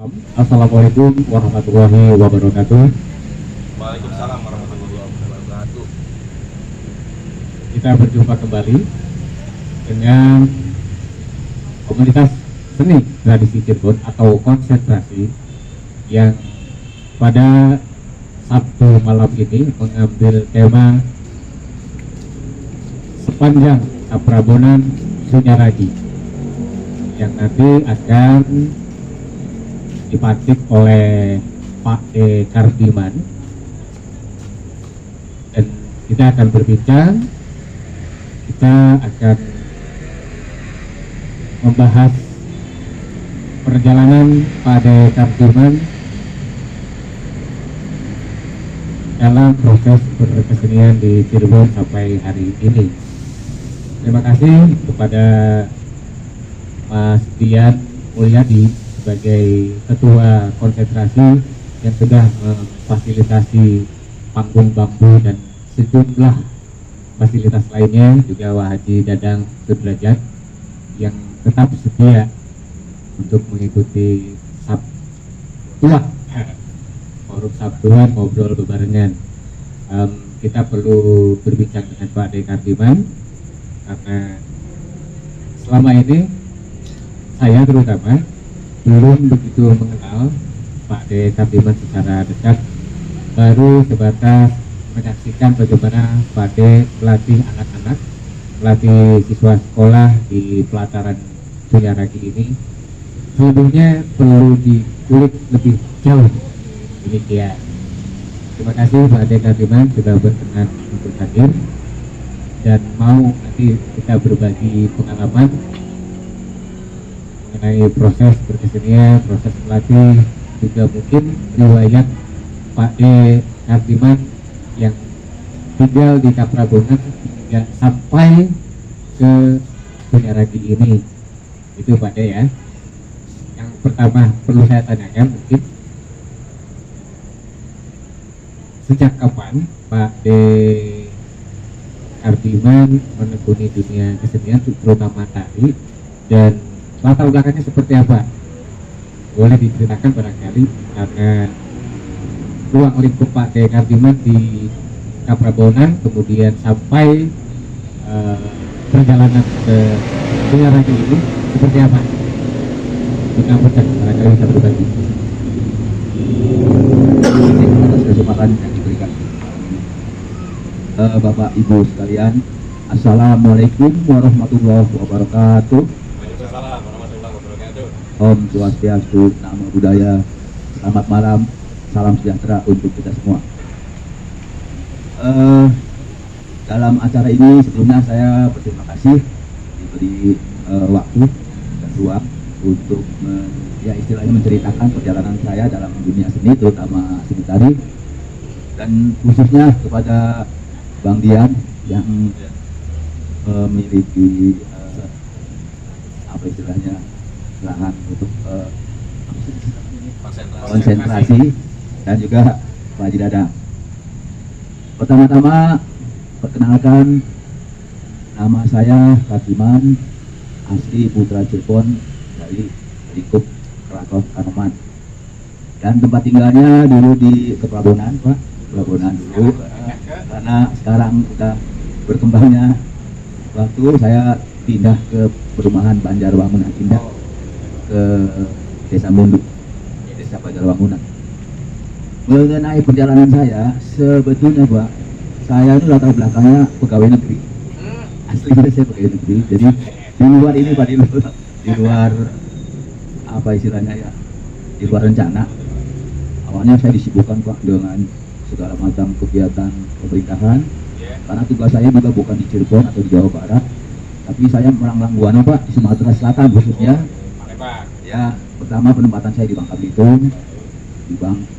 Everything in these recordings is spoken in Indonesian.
Assalamualaikum warahmatullahi wabarakatuh. Waalaikumsalam warahmatullahi wabarakatuh. Kita berjumpa kembali dengan komunitas seni tradisi Cirebon atau konsentrasi yang pada Sabtu malam ini mengambil tema sepanjang Kaprabonan Sunyaragi yang nanti akan dipantik oleh Pak E. Kardiman, dan kita akan berbincang, kita akan membahas perjalanan Pak E. Kardiman dalam proses berkesenian di Cirebon sampai hari ini. Terima kasih kepada Mas Dian Mulyadi sebagai ketua konsentrasi yang sudah memfasilitasi panggung bambu dan sejumlah fasilitas lainnya, juga Wah Haji Dadang Sudrajat yang tetap setia untuk mengikuti forum Sabtuan ngobrol bebarengan. Kita perlu berbincang dengan Pak D. Kardiman karena selama ini saya terutama belum begitu mengenal Pak D. Kardiman secara dekat, baru sebatas menyaksikan bagaimana Pak D. melatih anak-anak, melatih siswa sekolah di pelataran Sunyaragi ini. Selebihnya perlu dikulik lebih jauh. Demikian. Terima kasih Pak D. Kardiman sudah berkenan untuk hadir dan mau nanti kita berbagi pengalaman mengenai proses berkesenian, proses melatih, juga mungkin riwayat Pak D. Kardiman yang tinggal di Kaprabonan hingga sampai ke Sunyaragi ini. Itu Pak D ya. Yang pertama perlu saya tanyakan mungkin, sejak kapan Pak D. Kardiman menekuni dunia kesenian terutama tari, dan latar belakangnya seperti apa? Boleh diceritakan barangkali, karena ruang lingkup Pak D. Kardiman di Kaprabonan kemudian sampai perjalanan ke Sunyaragi ini seperti apa? Kita barangkali bisa berbagi. Atas kesempatan yang diberikan Bapak Ibu sekalian, Assalamualaikum warahmatullahi wabarakatuh. Waalaikumsalam warahmatullahi wabarakatuh. Om Swastiastu, Namo Buddhaya. Selamat malam, salam sejahtera untuk kita semua. Dalam acara ini sebelumnya saya berterima kasih diberi waktu dan ruang untuk istilahnya menceritakan perjalanan saya dalam dunia seni, terutama seni tari, dan khususnya kepada Bang Dian yang memiliki apa istilahnya lahan untuk konsentrasi, dan juga Pak Haji Dadang. Pertama-tama perkenalkan, nama saya Kardiman, asli putra Cirebon dari lingkup Krakatau Kanoman, dan tempat tinggalnya dulu di Kaprabonan, Pak. Kaprabonan dulu, karena sekarang udah berkembangnya waktu, saya pindah ke perumahan Banjarwangunan, pindah ke Desa Mundu, Desa Banjarwangunan. Mengenai perjalanan saya, sebetulnya Pak, saya itu latar belakangnya pegawai negeri. Aslinya saya pegawai negeri, jadi di luar ini Pak, di luar apa istilahnya ya, di luar rencana. Awalnya saya disibukkan Pak dengan segala macam kegiatan pemerintahan, karena tugas saya juga bukan di Cirebon atau di Jawa Barat, tapi saya melanglang buana Pak, di Sumatera Selatan khususnya. Ya, pertama penempatan saya di Bangka Belitung,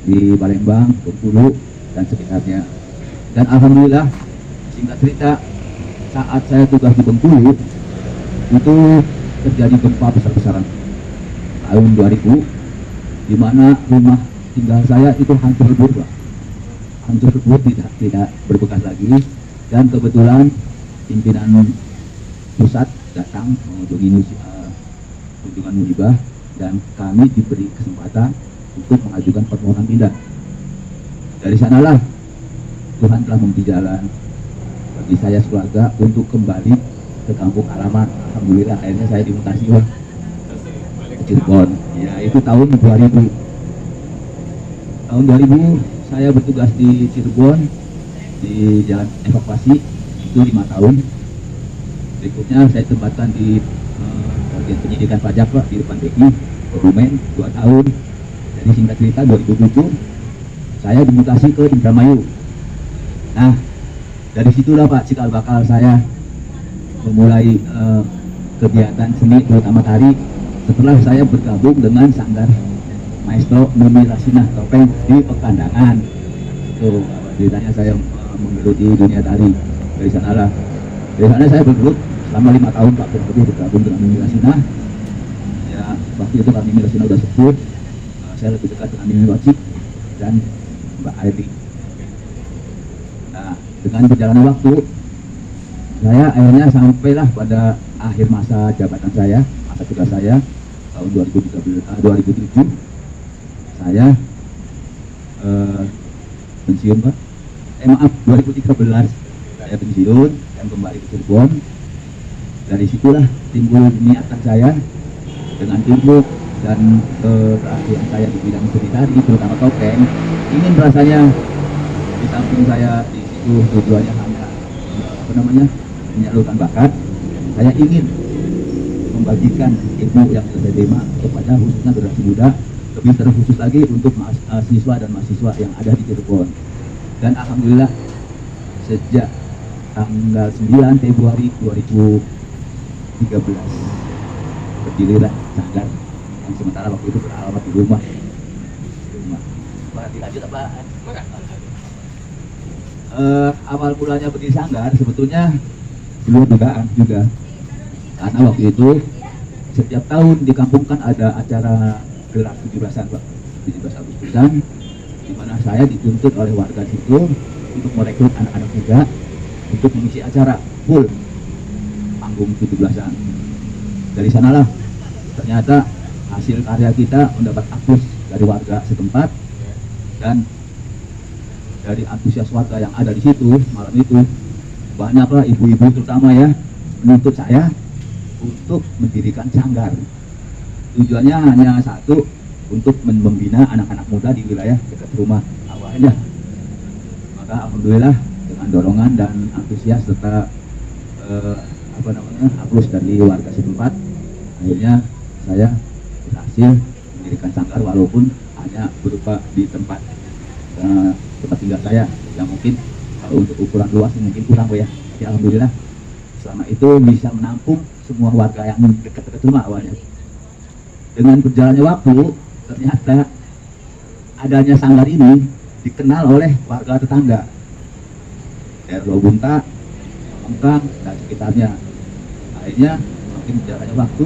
di Palembang, Bengkulu, dan sekitarnya. Dan alhamdulillah, singkat cerita, saat saya tugas di Bengkulu itu terjadi gempa besar-besaran tahun 2000, di mana rumah tinggal saya itu hancur lebur, Pak. Hancur lebur, tidak berbekas lagi. Dan kebetulan pimpinan pusat datang mengunjungi kunjungan musibah, dan kami diberi kesempatan untuk mengajukan permohonan pindah. Dari sanalah Tuhan telah memberi jalan bagi saya keluarga untuk kembali ke kampung halaman. Alhamdulillah akhirnya saya dimutasi ke Cirebon. Ya, itu tahun 2000. Tahun 2000 saya bertugas di Cirebon di jalan evakuasi itu 5 tahun. Berikutnya saya tempatkan di bagian penyidikan pajak Pak, di depan BI Kebumen 2 tahun. Jadi singkat cerita 2007 saya dimutasi ke Indramayu. Nah, dari situlah Pak cikal bakal saya memulai kegiatan seni terutama tari setelah saya bergabung dengan Sanggar Maestro Nuni Rasinah Topeng di Pekandangan. Itu ceritanya saya menggeluti dunia tari. Dari sana saya bergelut selama 5 tahun Pak kurang bergabung dengan Nuni Rasinah. Ya, waktu itu kami Nuni Rasinah udah sepuh. Saya lebih dekat dengan Nuni Wacik dan Mbak Airi. Nah, dengan berjalannya waktu, saya akhirnya sampailah pada akhir masa jabatan saya, masa tugas saya tahun 2007. Saya pensiun Pak. Maaf, 2013 saya pensiun dan kembali ke Cirebon. Dari situlah timbul niatan saya dengan timbul dan keahlian saya di bidang seni tari terutama topeng. Ingin rasanya di samping saya di situ tujuannya hanya menyalurkan bakat, saya ingin membagikan ilmu yang saya terima kepada khususnya generasi muda, lebih terkhusus lagi untuk mahasiswa dan mahasiswa yang ada di Cirebon. Dan alhamdulillah sejak tanggal 9 Februari 2013 berdirilah Sanggar yang sementara waktu itu beralamat di rumah. Lanjut apa? Awal mulanya berdiri Sanggar sebetulnya di luar dugaan juga, karena waktu itu setiap tahun di kampung kan ada acara gelar 17-an Pak, 17 Agustusan, di mana saya dituntut oleh warga situ untuk merekrut anak-anak muda untuk mengisi acara full panggung 17-an. Dari sanalah ternyata hasil karya kita mendapat aplaus dari warga setempat, dan dari antusias warga yang ada di situ malam itu banyaklah ibu-ibu terutama ya menuntut saya untuk mendirikan sanggar. Tujuannya hanya satu, untuk membina anak-anak muda di wilayah dekat rumah awalnya. Maka alhamdulillah dengan dorongan dan antusias serta aplaus dari warga setempat, akhirnya saya berhasil mendirikan sanggar walaupun hanya berupa di tempat tinggal saya yang mungkin untuk ukuran luas mungkin kurang ya. Tapi alhamdulillah selama itu bisa menampung semua warga yang dekat-dekat rumah awalnya. Dengan berjalannya waktu ternyata adanya sanggar ini dikenal oleh warga tetangga daerah Lobunta, Mengkang dan sekitarnya. Akhirnya makin berjalannya waktu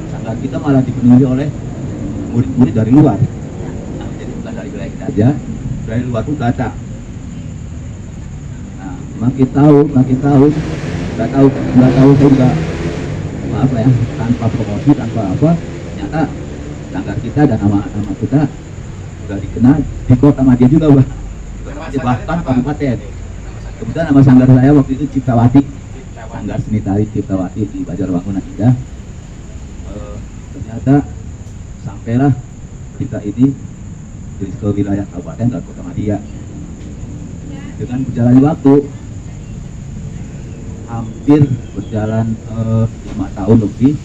sanggar kita malah dipenuhi oleh murid-murid dari luar. Nah, jadi bukan dari wilayah kita aja, dari luar pun datang. Nah, makin tahu, nggak tahu saya juga apa ya, tanpa promosi, tanpa apa, ternyata sanggar kita dan nama kita sudah dikenal di kota Madia juga bahkan kabupaten. Kemudian nama sanggar saya waktu itu Ciptawati, Sanggar Seni Tari Ciptawati di Banjarwangunan Indah. Ternyata sampailah kita ini ke wilayah kabupaten dan kota Madia. Dengan berjalannya waktu hampir berjalan 5 tahun lebih,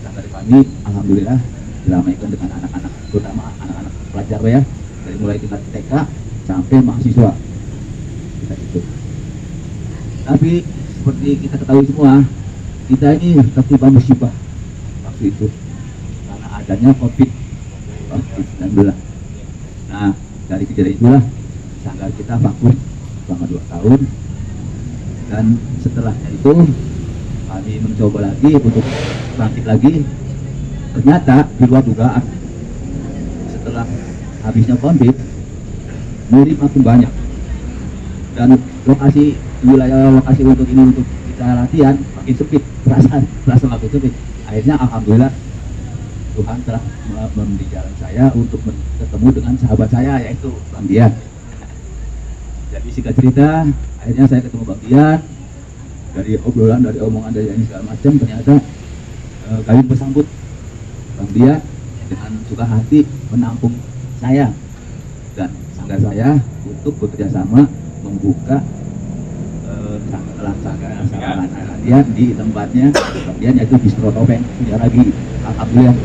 sanggar kami alhamdulillah diramaikan dengan anak-anak, terutama anak-anak pelajar ya, dari mulai tingkat TK sampai mahasiswa kita itu. Tapi seperti kita ketahui semua, kita ini tertimpa musibah waktu itu karena adanya COVID-19. Nah, dari kejadian itulah sanggar kita vakum selama 2 tahun, dan setelahnya itu kami mencoba lagi untuk bangkit lagi. Ternyata di luar dugaan, setelah habisnya COVID, murid makin banyak dan wilayah lokasi untuk kita latihan makin sempit, terasa makin sempit. Akhirnya alhamdulillah Tuhan telah memberi jalan saya untuk ketemu dengan sahabat saya, yaitu Bang Dian. Jadi singkat cerita, akhirnya saya ketemu Bang Dian. Dari obrolan, dari omongan, dari ini segala macam, ternyata kami bersambut Bang Dian dengan suka hati menampung saya dan sanggar saya untuk bekerja sama membuka laksanakan dia di tempatnya Bang Dian, yaitu Bistro Topeng. Tidak lagi, alhamdulillah.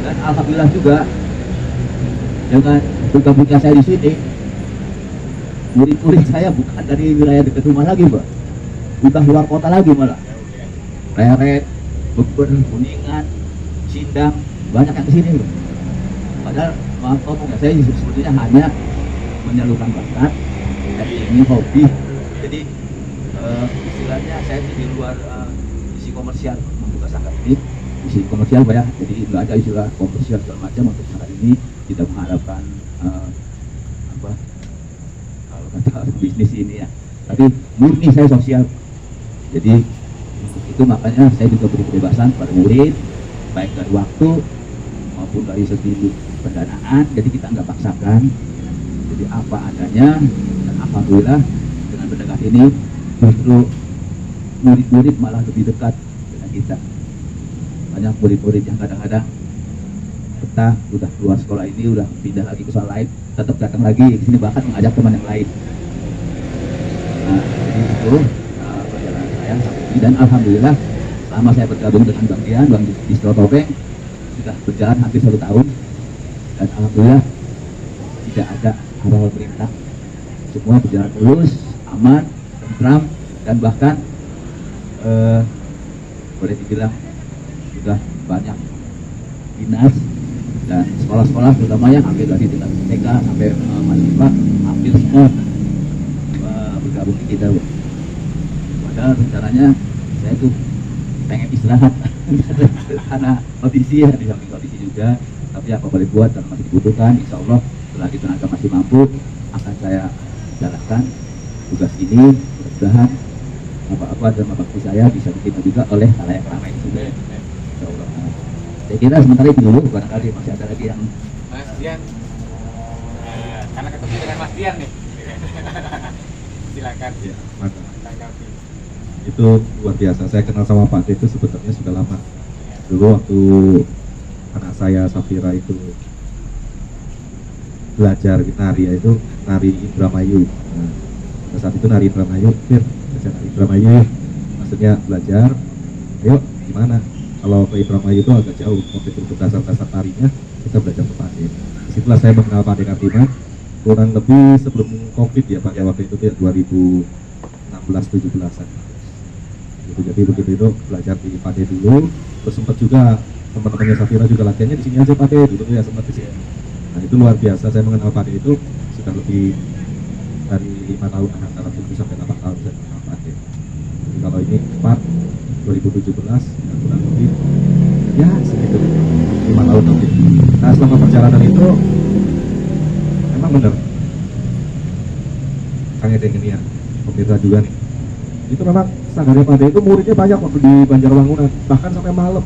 Dan alhamdulillah juga dengan bergabungnya saya di sini, murid-murid saya bukan dari wilayah dekat rumah lagi, Mbak, udah luar kota lagi malah. Leret, Beben, Kuningan, Sindang, banyak yang kesini, Mbak. Padahal maaf ngomong, saya sebetulnya hanya menyalurkan bakat, jadi ini hobi. Jadi istilahnya saya di luar isi komersial membuka sanggar ini, isi komersial Pak ya. Jadi nggak ada istilah komersial segala macam untuk sanggar ini. Tidak mengharapkan apa kalau kata bisnis ini ya, tapi murni saya sosial. Jadi untuk itu makanya saya juga beri kebebasan pada murid, baik dari waktu maupun dari segi pendanaan. Jadi kita nggak paksakan, jadi apa adanya. Dan alhamdulillah dengan pendekat ini justru murid-murid malah lebih dekat dengan kita. Banyak murid-murid yang kadang-kadang betah udah keluar sekolah ini, udah pindah lagi ke sekolah lain, tetap datang lagi ke sini, bahkan mengajak teman yang lain. Nah, jadi itu perjalanan saya sampai ini. Dan alhamdulillah selama saya bergabung dengan Bang Dian, Bang Bistro Topeng, sudah berjalan hampir 1 tahun, dan alhamdulillah tidak ada hal-hal perintah, semua berjalan mulus, aman, tentram, dan bahkan boleh dibilang sudah banyak dinas dan sekolah-sekolah terutama yang hampir dari tingkat TK sampai mahasiswa hampir semua bergabung di kita. Padahal rencananya saya tuh pengen istirahat karena kondisi ya, di samping kondisi juga, tapi apa boleh buat, karena masih dibutuhkan. Insya Allah selagi tenaga masih mampu akan saya jalankan tugas ini. Mudah-mudahan apa-apa dan bakti saya bisa diterima juga oleh khalayak ramai juga. Insya Allah. Saya kira sementara itu dulu, barangkali masih ada lagi yang Mas Dian, karena ketemu dengan Mas Dian nih. Silakan. Ya, maka tanggapi. itu luar biasa. Saya kenal sama Pak D itu sebenarnya sudah lama. Dulu waktu anak saya Safira itu belajar nari, itu nari Indramayu. Nah, pada saat itu nari Indramayu, belajar nari Indramayu, maksudnya belajar. Ayo, gimana? Kalau ke Indramayu itu agak jauh, waktu itu untuk dasar-dasar tarinya kita belajar ke Pak D. Disitulah saya mengenal Pak D Kartiman, kurang lebih sebelum COVID ya Pak ya, waktu itu ya 2016-17an. Gitu, jadi begitu itu belajar di Pak D dulu, terus sempat juga teman-temannya Safira juga latihannya di sini aja Pak D, dulu ya sempat di sini. Nah itu luar biasa, saya mengenal Pak D itu sudah lebih dari 5 tahun, antara 7 sampai 8 tahun saya mengenal Pak D. Jadi kalau ini 2017 ya kurang lebih ya segitu 5 tahun lebih. Nah selama perjalanan itu memang benar Kang Edeng ini ya, pemirsa juga nih, itu memang sanggarnya Pak D itu muridnya banyak waktu di Banjarwangunan, bahkan sampai malam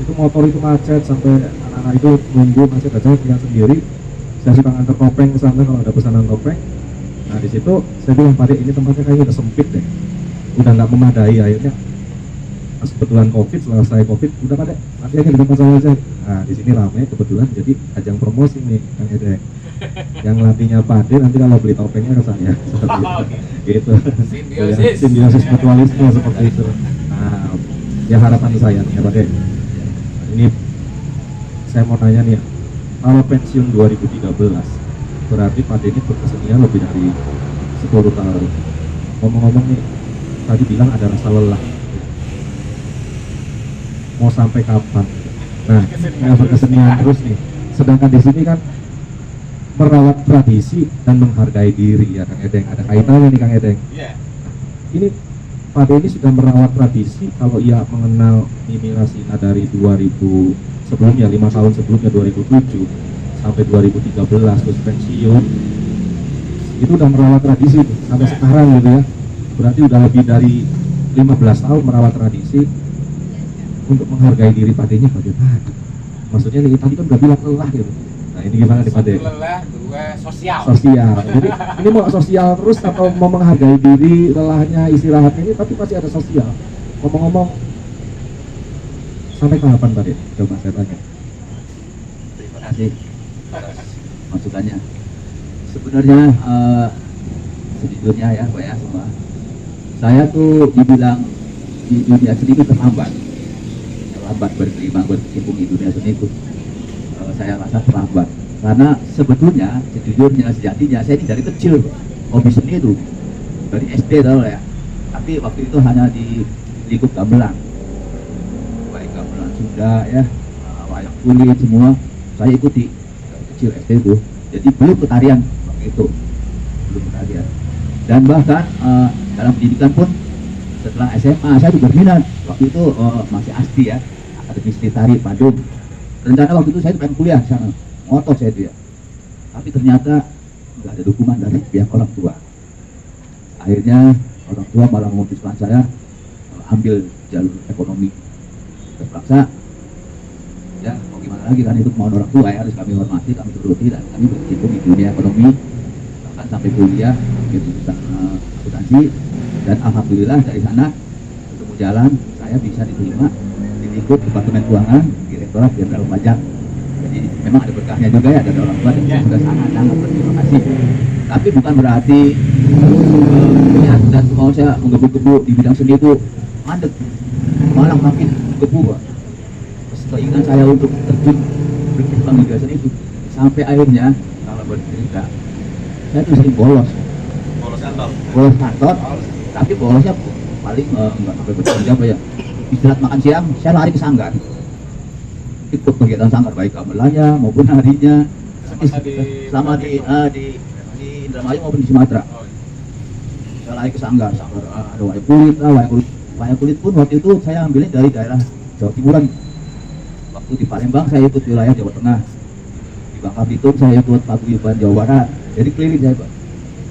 itu motor itu macet, sampai anak-anak itu nunggu macet aja tinggal sendiri. Saya suka nganter topeng ke sana kalau ada pesanan topeng. Nah di situ saya bilang, Pak D ini tempatnya kayaknya udah sempit deh, udah nggak memadai. Akhirnya pas kebetulan COVID, selesai COVID, udah Pak D latihannya di tempat saya aja. Nah di sini ramai kebetulan, jadi ajang promosi nih Kang Edeng. Yang latihnya Pak D nanti kalau beli topengnya ke saya seperti itu. Gitu. Simbiosis mutualisme seperti itu. Nah ya harapan saya nih ya Pak D, ini saya mau tanya nih ya, kalau pensiun 2013 berarti Pak D ini berkesenian lebih dari 10 tahun. Ngomong-ngomong nih, tadi bilang ada rasa lelah, mau sampai kapan? Nah, nggak berkesenian terus nih, sedangkan di sini kan merawat tradisi dan menghargai diri ya Kang Edeng, ada kaitannya nih Kang Edeng. Iya. Ini Pak D ini sudah merawat tradisi. Kalau ia mengenal Mimi Rasina dari 2000 sebelumnya, 5 tahun sebelumnya 2007 sampai 2013 terus pensiun, itu udah merawat tradisi sampai sekarang gitu ya. Berarti udah lebih dari 15 tahun merawat tradisi. Untuk menghargai diri Pak D-nya bagaimana? maksudnya nih tadi kan udah bilang lelah gitu. Nah ini gimana nih Pak De? Satu lelah, dua sosial. Sosial. Jadi ini mau sosial terus atau mau menghargai diri, lelahnya, istirahatnya ini, tapi masih ada sosial. Ngomong-ngomong, sampai kapan Pak De? Coba saya tanya. Terima kasih atas masukannya. Sebenarnya sejujurnya ya Pak ya semua, saya tuh dibilang di dunia seni itu terlambat berkecimpung di dunia seni itu. Saya rasa terlambat karena sebetulnya sejujurnya sejatinya saya ini dari kecil hobi seni itu dari SD tahu ya, tapi waktu itu hanya di lingkup gamelan, baik gamelan Sunda ya, wayang kulit semua saya ikuti dari kecil SD itu. Jadi belum ketarian waktu itu, belum ketarian. Dan bahkan dalam pendidikan pun setelah SMA saya juga berminat waktu itu masih ASTI ya, Akademi Seni Tari Padung. Rencana waktu itu saya pengen kuliah di sana, ngotot saya itu ya. Tapi ternyata nggak ada dukungan dari pihak orang tua. Akhirnya orang tua malah memutuskan saya ambil jalur ekonomi. Terpaksa, ya mau gimana lagi kan, itu kemauan orang tua ya, harus kami hormati, kami turuti, dan kami berkecimpung di dunia ekonomi. Bahkan sampai kuliah, ambil jurusan akuntansi, dan alhamdulillah dari sana ketemu jalan, saya bisa diterima di lingkup Departemen Keuangan, Direktorat Jenderal Pajak. Jadi memang ada berkahnya juga ya dari orang tua, dan saya sudah sangat berterima kasih. Tapi bukan berarti niat dan mau saya menggebu-gebu di bidang seni itu mandek, malah makin gebu Pak. Keinginan saya untuk terjun berkecimpung di dunia seni itu sampai akhirnya kalau bercerita saya tuh sering bolos kantor, tapi bolosnya paling enggak sampai berjam ya. Istirahat makan siang, saya lari ke sanggar, ikut kegiatan sanggar baik gamelannya maupun harinya, sama di Indramayu maupun di Sumatera. Saya lari ke sanggar ada wayang kulit lah, wayang kulit pun waktu itu saya ambilnya dari daerah Jawa Timuran. Waktu di Palembang saya ikut wilayah Jawa Tengah, di Bangka Belitung saya ikut paguyuban Jawa Barat, jadi keliling saya Pak.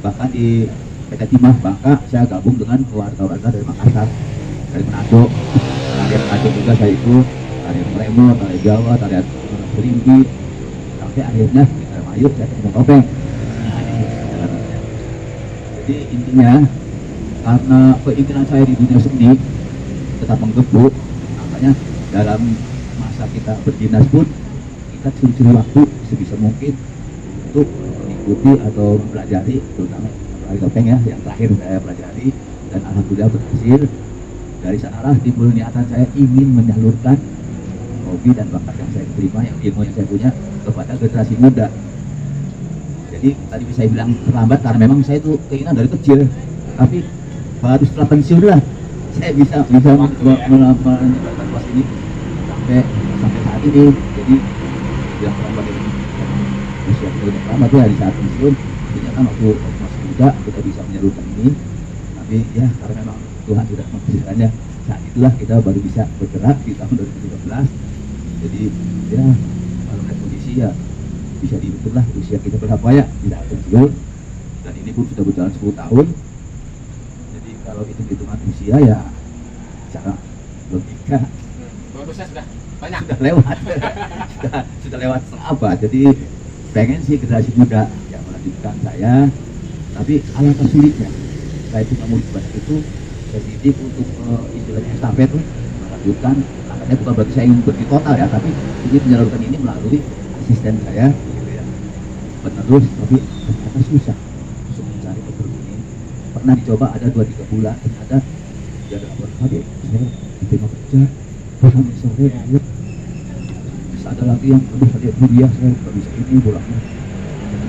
Bahkan di PT Timah Bangka saya gabung dengan warga-warga dari Makassar, dari Manado. Tarian Manado juga saya ikut, tarian Remo, tarian Jawa, tarian Serimbi, sampai akhirnya di Indramayu saya ketemu topeng. Jadi intinya karena keinginan saya di dunia seni tetap menggebu, makanya dalam masa kita berdinas pun kita curi-curi waktu sebisa mungkin untuk mengikuti atau mempelajari, terutama apalagi topeng ya yang terakhir saya pelajari, dan alhamdulillah berhasil. Dari sanalah timbul niatan saya ingin menyalurkan hobi dan bakat yang saya terima, yang ilmu yang saya punya kepada generasi muda. Jadi tadi bisa saya bilang terlambat karena memang saya itu keinginan dari kecil, tapi baru setelah pensiun lah saya bisa melanjutkan kelas ini sampai saat ini. Jadi yang terlambat ini usia kita udah terlambat ya di saat pensiun. Artinya kan waktu masih muda kita bisa menyalurkan ini, tapi ya karena memang Tuhan sudah mengizinkannya, saat itulah kita baru bisa bergerak di tahun 2013. Jadi ya kalau lihat kondisi ya bisa dihitung lah usia kita berapa ya di saat pensiun, dan ini pun sudah berjalan 10 tahun. Jadi kalau hitung-hitungan usia ya secara logika bonusnya sudah banyak, sudah lewat sudah lewat setengah abad. Jadi pengen sih generasi muda yang melanjutkan saya, tapi alangkah sulitnya saya itu nggak mau sebanyak itu sensitif untuk istilahnya estafet tuh melanjutkan. Makanya bukan berarti saya ingin berhenti total ya, tapi ingin menyalurkan ini melalui asisten saya gitu ya, penerus. Tapi ternyata susah untuk mencari penerus ini. Pernah dicoba ada 2-3 bulan, ternyata dia ada kabar, saya diterima kerja pulang sore ayo. Bisa ada lagi yang lebih pada kuliah, saya nggak bisa ini pulangnya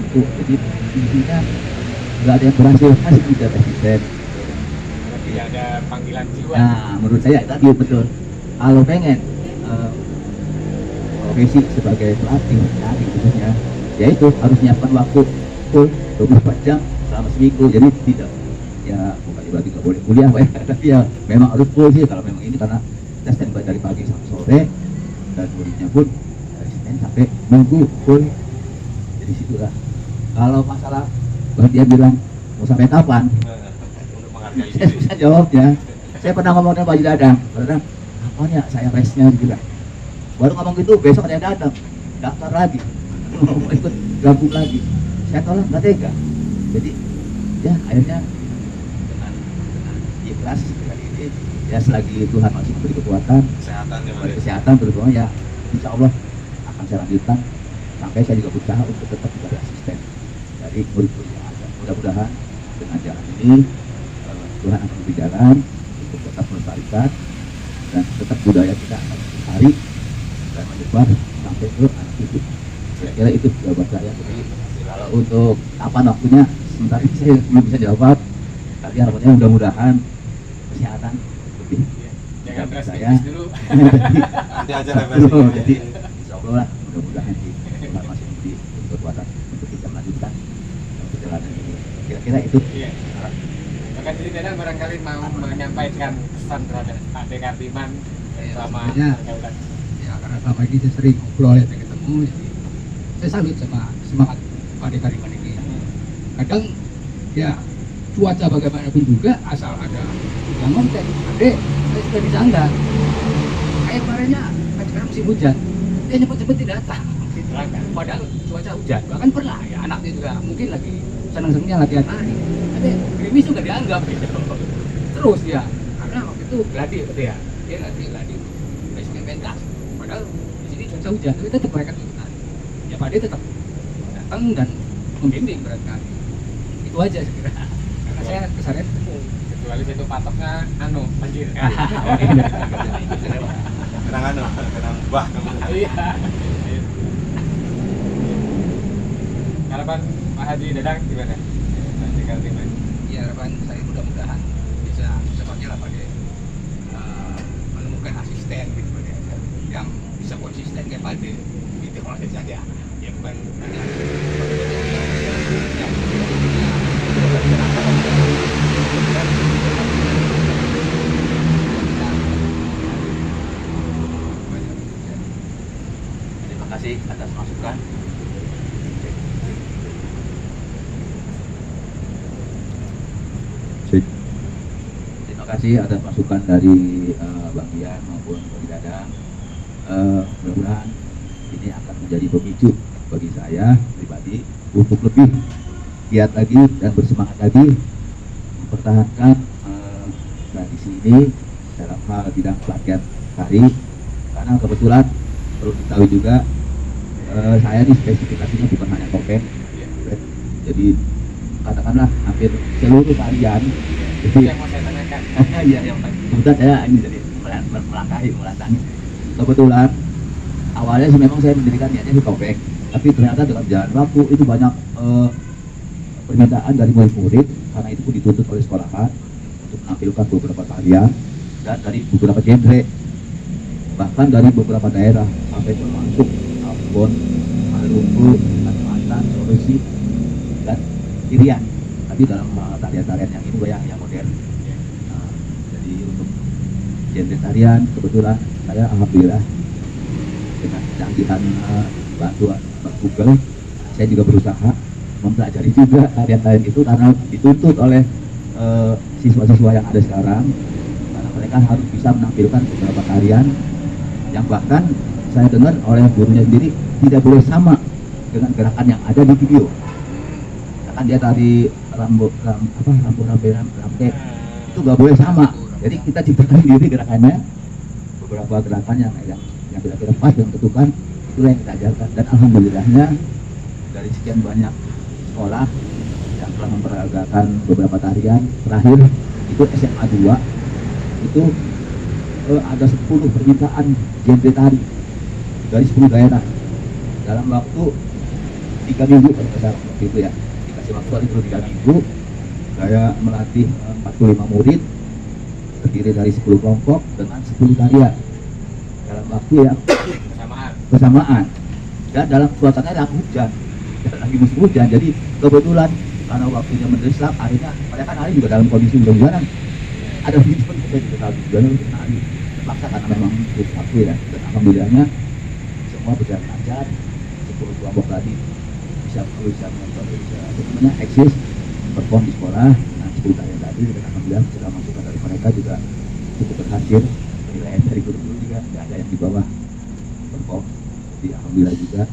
itu. Jadi intinya nggak ada yang berhasil, masih tidak asisten. tidak ada panggilan jiwa. Nah, menurut saya tadi betul. Kalau pengen profesi sebagai pelatih khususnya, ya itu harus nyiapkan waktu full 24 jam selama seminggu. Jadi tidak, ya bukan berarti nggak boleh kuliah, tapi ya memang harus full sih kalau memang ini, karena kita standby dari pagi sampai sore, dan muridnya pun dari Senin sampai Minggu full. Jadi situlah. Kalau masalah dia bilang mau sampai kapan, saya bisa jawabnya. Saya pernah ngomong dengan Pak Haji Dadang, karena apanya saya restnya juga. Baru ngomong gitu, besok ada yang datang, daftar lagi, mau ikut gabung lagi. Saya tolak, nggak tega. Jadi ya akhirnya dengan ikhlas dengan ini, ya selagi Tuhan masih memberi kekuatan, Kesehatan ya, memberi kesehatan terutama ya, insya Allah akan saya lanjutkan sampai saya juga berusaha untuk tetap menjadi asisten dari murid-murid yang ada. Mudah-mudahan dengan jalan ini Tuhan akan memberi jalan untuk tetap melestarikan dan tetap budaya kita akan hari dan menyebar sampai ke anak cucu. Kira-kira itu jawaban saya. Jadi kalau untuk kapan waktunya, sementara ini saya belum bisa jawab. Tapi harapannya mudah-mudahan kesehatan lebih. Jangan saya drastis dulu. Nanti aja refreshing. jadi insya Allah lah mudah-mudahan Tuhan masih memberi kekuatan untuk kita melanjutkan perjalanan ini. Kira-kira itu. Iya. Maka jadi Dadang barangkali mau menyampaikan pesan terhadap Pak D. Kardiman selama sebenarnya, pergaulan. ya karena selama ini saya sering ngobrol ya ketemu, jadi saya salut sama semangat Pak D. Kardiman ini. Kadang ya cuaca bagaimanapun juga asal ada yang ngontek, adek saya sudah di sana. Kayak kemarinnya kan sekarang musim hujan, dia cepet-cepet tidak datang. Diterangkan. Padahal cuaca hujan, bahkan pernah ya anaknya juga mungkin lagi seneng-senengnya latihan lari, adek gerimis juga dianggap gitu. Terus dia, karena waktu itu gladi gitu ya, dia lagi gladi besoknya pentas. Padahal di sini cuaca hujan, tapi tetap mereka ikutan. Ya Pak D tetap datang dan membimbing mereka. Itu aja saya kira. Karena saya kesana ketemu. Kecuali situ patoknya banjir. Kenang anu, kenang bah kamu. Iya. Harapan Pak Haji Dadang gimana? Pak D. Kardiman. Ya harapan saya mudah-mudahan bisa secepatnya lah Pak D menemukan asisten gitu Pak D, yang bisa konsisten kayak Pak D gitu kalau saja ya bukan hanya Terima kasih atas masukan. Terima kasih atas masukan dari Bang Dian maupun Bang Dadang. Mudah-mudahan ini akan menjadi pemicu bagi saya pribadi untuk lebih giat lagi dan bersemangat lagi mempertahankan tradisi ini dalam hal bidang pelatihan tari, karena kebetulan perlu diketahui juga saya ini spesifikasinya bukan hanya topeng, jadi katakanlah hampir seluruh tarian Itu yang mau saya tanyakan. iya yang kebetulan saya ini jadi melantangi. Kebetulan awalnya sih memang saya mendirikan niatnya di topeng, tapi ternyata dengan jalan waktu itu banyak permintaan dari murid-murid, karena itu pun dituntut oleh sekolahan untuk menampilkan beberapa tarian dan dari beberapa genre, bahkan dari beberapa daerah sampai termasuk Ambon, Maluku, Kalimantan, Sulawesi dan Irian. Tapi dalam tarian-tarian yang ini yang modern. Nah, jadi untuk genre tarian kebetulan saya alhamdulillah dengan kecanggihan bantuan Google, saya juga berusaha mempelajari juga tarian-tarian itu karena dituntut oleh siswa-siswa yang ada sekarang, karena mereka harus bisa menampilkan beberapa tarian yang bahkan saya dengar oleh gurunya sendiri tidak boleh sama dengan gerakan yang ada di video. Kan dia tadi rambu rampe itu nggak boleh sama. Jadi kita ciptakan sendiri gerakannya, beberapa gerakan yang kira-kira pas dan ketukan, itulah yang kita ajarkan. Dan alhamdulillahnya dari sekian banyak sekolah yang telah memperagakan beberapa tarian, terakhir itu SMA 2 itu ada 10 permintaan genre tari dari 10 daerah dalam waktu 3 minggu kalau nggak salah waktu itu ya, dikasih waktu itu 3 minggu. Saya melatih 45 murid terdiri dari 10 kelompok dengan 10 tarian dalam waktu yang bersamaan dan dalam suasana yang hujan, lagi musim hujan. Jadi kebetulan karena waktunya mendesak, akhirnya mereka nari juga dalam kondisi hujan-hujanan. Ada begitu pun saya juga tahu hujan untuk nari terpaksa karena memang butuh waktu ya. Dan alhamdulillahnya semua berjalan lancar. 10 kelompok tadi bisa eksis perform di sekolah. Nah 10 tarian tadi dan alhamdulillah setelah masukan dari mereka juga cukup berhasil. Penilaian dari guru-guru juga tidak ada yang di bawah perform, jadi alhamdulillah juga.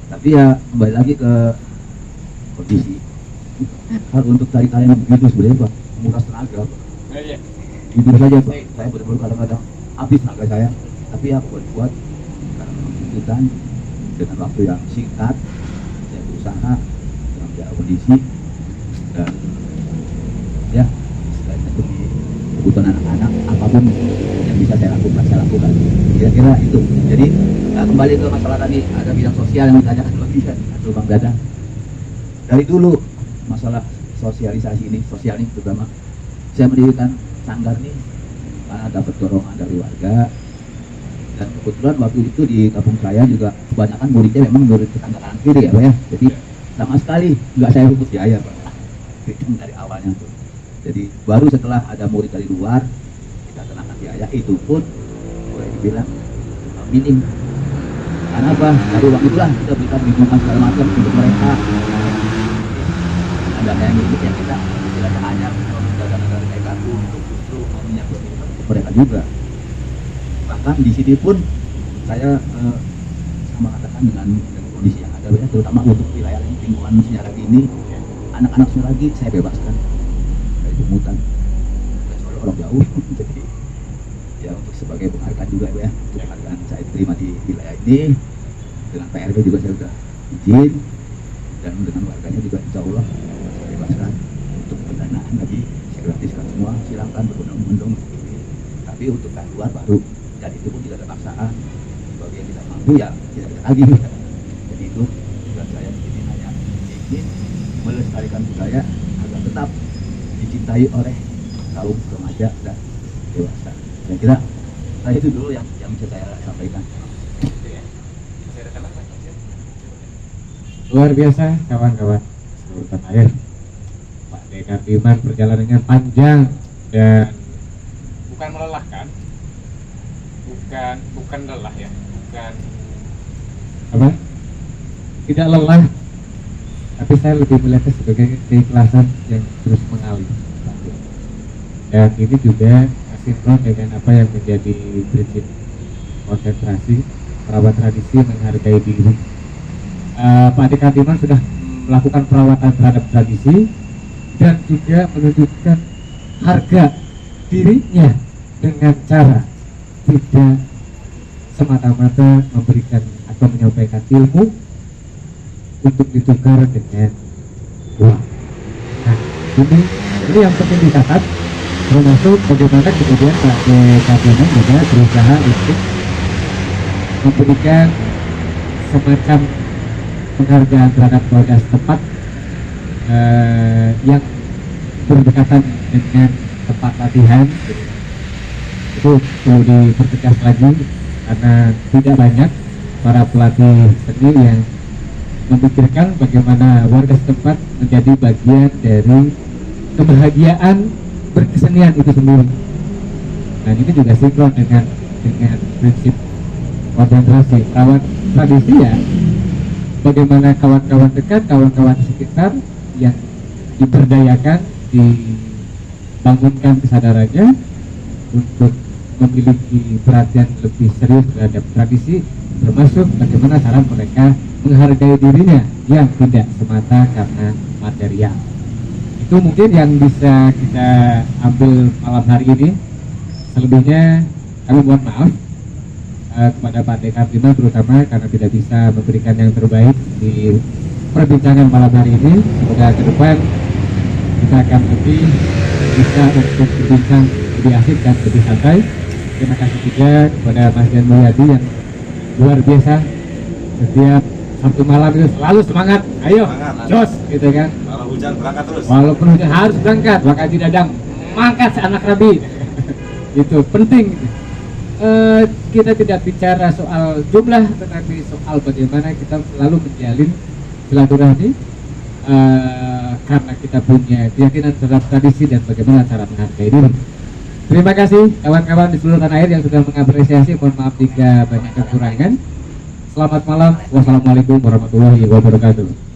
Tapi ya kembali lagi ke kondisi. Kalau untuk cari kalian yang begitu sebenarnya Pak, menguras tenaga Pak. Jujur saja Pak, saya benar-benar kadang-kadang habis tenaga saya. Tapi ya buat karena memang tuntutan dengan waktu yang singkat, saya berusaha dalam segala kondisi dan ya selain demi kebutuhan anak-anak, apapun yang bisa saya lakukan. Kira-kira itu. Jadi kembali ke masalah tadi, ada bidang sosial yang ditanyakan lagi kan, atau Bang Dadang. Dari dulu masalah sosialisasi ini, sosial ini terutama, saya mendirikan sanggar nih karena dapat dorongan dari warga. Dan kebetulan waktu itu di kampung saya juga kebanyakan muridnya memang murid tetangga kanan kiri ya Pak ya. Jadi sama sekali nggak saya pungut biaya Pak. Itu dari awalnya tuh. Jadi baru setelah ada murid dari luar kita kenakan biaya, itu pun boleh dibilang minim. Karena apa? Dari uang itulah kita berikan bimbingan segala macam untuk mereka. Ada yang milik yang kita tidak hanya negara-negara kayak kartu untuk justru menyangkut mereka juga. Bahkan di sini pun saya mengatakan dengan kondisi yang ada, terutama untuk wilayah lingkungan Senyaragi ini, anak-anak Senyaragi saya bebaskan dari pungutan. Soalnya orang jauh, jadi ya untuk sebagai penghargaan juga ya, penghargaan saya terima di wilayah ini dengan PRB juga saya sudah izin dan dengan warganya juga insya Allah saya bebaskan untuk pendanaan lagi, saya gratiskan semua, silakan berbondong-bondong. Tapi untuk kan luar baru. Dan itu pun tidak ada paksaan, bagi yang tidak mampu ya tidak bisa lagi. Jadi itu tujuan saya di sini hanya ingin melestarikan budaya agar tetap dicintai oleh kaum remaja dan dewasa. Saya kira itu dulu yang bisa saya sampaikan. Luar biasa kawan-kawan seluruh tanah air. Pak D. Kardiman perjalanannya panjang dan Bukan melelahkan, bukan lelah ya, bukan apa? Tidak lelah, tapi saya lebih melihatnya sebagai keikhlasan yang terus mengalir. Dan ini juga sinkron dengan apa yang menjadi prinsip konsentrasi perawat tradisi menghargai diri. Pak D. Kardiman sudah melakukan perawatan terhadap tradisi dan juga menunjukkan harga dirinya dengan cara tidak semata-mata memberikan atau menyampaikan ilmu untuk ditukar dengan uang. Nah, ini yang penting dicatat, termasuk bagaimana kemudian Pak D. Kardiman juga berusaha untuk memberikan semacam penghargaan terhadap warga setempat yang berdekatan dengan tempat latihan. Itu perlu dipertegas lagi karena tidak banyak para pelatih seni yang memikirkan bagaimana warga setempat menjadi bagian dari kebahagiaan berkesenian itu sendiri. Dan ini juga sinkron dengan prinsip konsentrasi rawat tradisi ya. Bagaimana kawan-kawan dekat, kawan-kawan sekitar yang diberdayakan, dibangunkan kesadarannya untuk memiliki perhatian lebih serius terhadap tradisi, termasuk bagaimana cara mereka menghargai dirinya yang tidak semata karena material. Itu mungkin yang bisa kita ambil malam hari ini. Selebihnya kami mohon maaf kepada Pak D. Kardiman terutama karena tidak bisa memberikan yang terbaik di perbincangan malam hari ini. Semoga ke depan kita akan lebih bisa untuk berbincang lebih asik dan lebih santai. Terima kasih juga kepada Mas Dian Mulyadi yang luar biasa, setiap Sabtu malam itu selalu semangat, ayo jos gitu kan. kalau hujan berangkat terus. Walaupun hujan harus berangkat, maka tidak ada mangkat seanak rabi. Itu penting. Kita tidak bicara soal jumlah, tetapi soal bagaimana kita selalu menjalin silaturahmi karena kita punya keyakinan terhadap tradisi dan bagaimana cara menghargai diri. Terima kasih kawan-kawan di seluruh tanah air yang sudah mengapresiasi. Mohon maaf jika banyak kekurangan. Selamat malam. Wassalamualaikum warahmatullahi wabarakatuh.